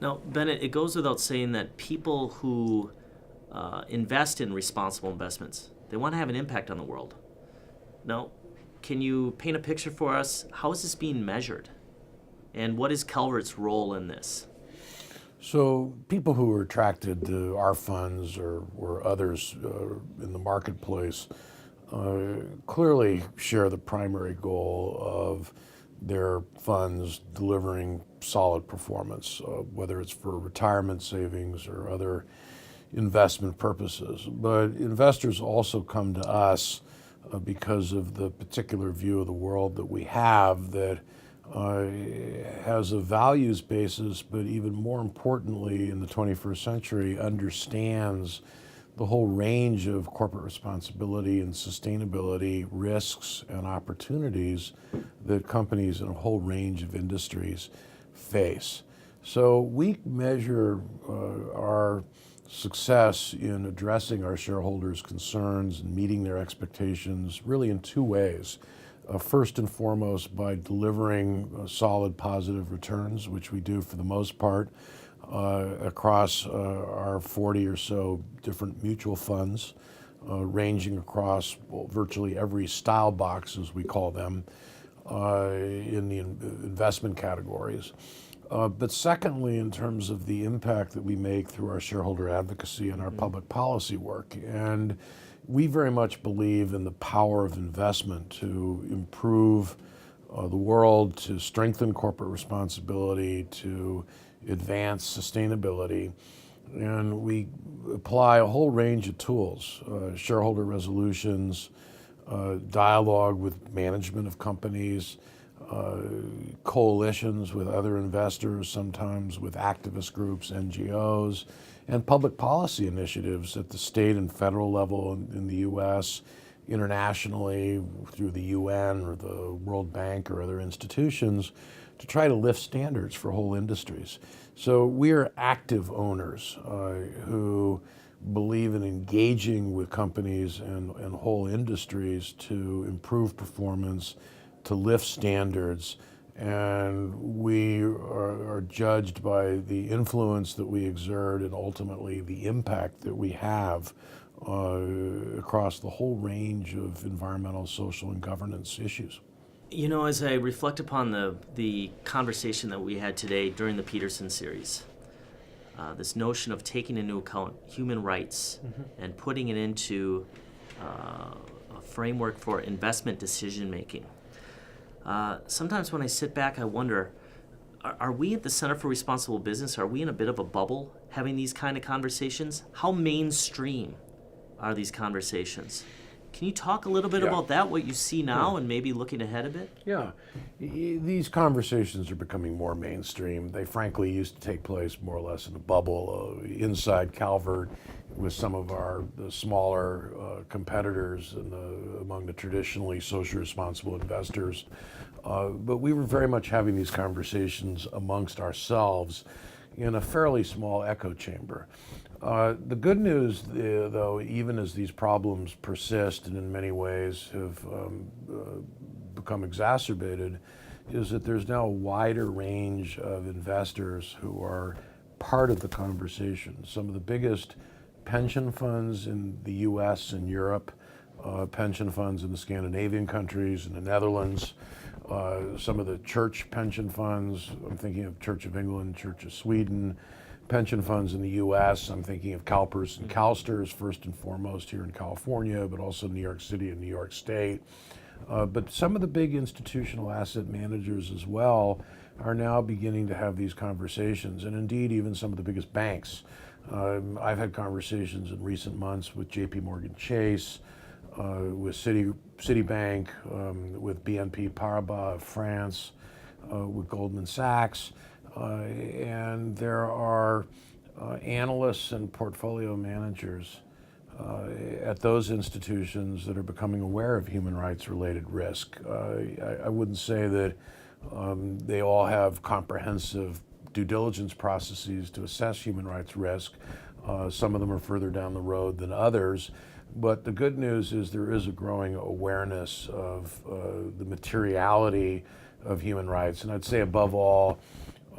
Now, Bennett, it goes without saying that people who invest in responsible investments, they want to have an impact on the world. Now, can you paint a picture for us? How is this being measured? And what is Calvert's role in this? So people who are attracted to our funds or others in the marketplace clearly share the primary goal of their funds delivering solid performance, whether it's for retirement savings or other investment purposes. But investors also come to us because of the particular view of the world that we have that has a values basis, but even more importantly in the 21st century understands the whole range of corporate responsibility and sustainability risks and opportunities that companies in a whole range of industries face. So we measure our success in addressing our shareholders' concerns and meeting their expectations really in two ways. First and foremost, by delivering solid positive returns, which we do for the most part across our 40 or so different mutual funds, ranging across virtually every style box, as we call them, in the investment categories. But secondly, in terms of the impact that we make through our shareholder advocacy and our public policy work. And we very much believe in the power of investment to improve the world, to strengthen corporate responsibility, to advance sustainability. And we apply a whole range of tools, shareholder resolutions, dialogue with management of companies, coalitions with other investors, sometimes with activist groups, NGOs, and public policy initiatives at the state and federal level in the U.S., internationally through the UN or the World Bank or other institutions to try to lift standards for whole industries. So we are active owners who believe in engaging with companies and whole industries to improve performance, to lift standards, and we are judged by the influence that we exert and ultimately the impact that we have across the whole range of environmental, social, and governance issues. You know, as I reflect upon the conversation that we had today during the Peterson series, this notion of taking into account human rights and putting it into a framework for investment decision making. Sometimes when I sit back, I wonder, are we at the Center for Responsible Business, are we in a bit of a bubble having these kind of conversations? How mainstream are these conversations? Can you talk a little bit about that, what you see now and maybe looking ahead a bit? Yeah, these conversations are becoming more mainstream. They frankly used to take place more or less in a bubble inside Calvert with some of the smaller competitors among the traditionally socially responsible investors. But we were very much having these conversations amongst ourselves in a fairly small echo chamber. The good news, though, even as these problems persist and in many ways have become exacerbated, is that there's now a wider range of investors who are part of the conversation. Some of the biggest pension funds in the US and Europe, pension funds in the Scandinavian countries and the Netherlands, some of the church pension funds, I'm thinking of Church of England, Church of Sweden, pension funds in the U.S. I'm thinking of CalPERS and CalSTRS first and foremost here in California, but also New York City and New York State. But some of the big institutional asset managers as well are now beginning to have these conversations, and indeed even some of the biggest banks. I've had conversations in recent months with J.P. Morgan Chase, with Citibank, with BNP Paribas of France, with Goldman Sachs. And there are analysts and portfolio managers at those institutions that are becoming aware of human rights related risk. I wouldn't say that they all have comprehensive due diligence processes to assess human rights risk. Some of them are further down the road than others. But the good news is there is a growing awareness of the materiality of human rights. And I'd say above all,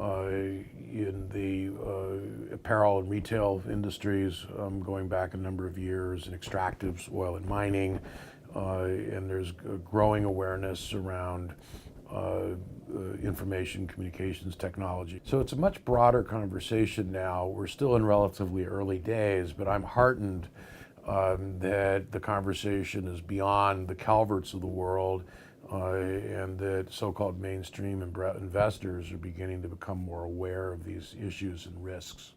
in the apparel and retail industries, going back a number of years, in extractives, oil and mining, and there's a growing awareness around information communications technology. So it's a much broader conversation now. We're still in relatively early days, but I'm heartened that the conversation is beyond the Calverts of the world, and that so-called mainstream investors are beginning to become more aware of these issues and risks.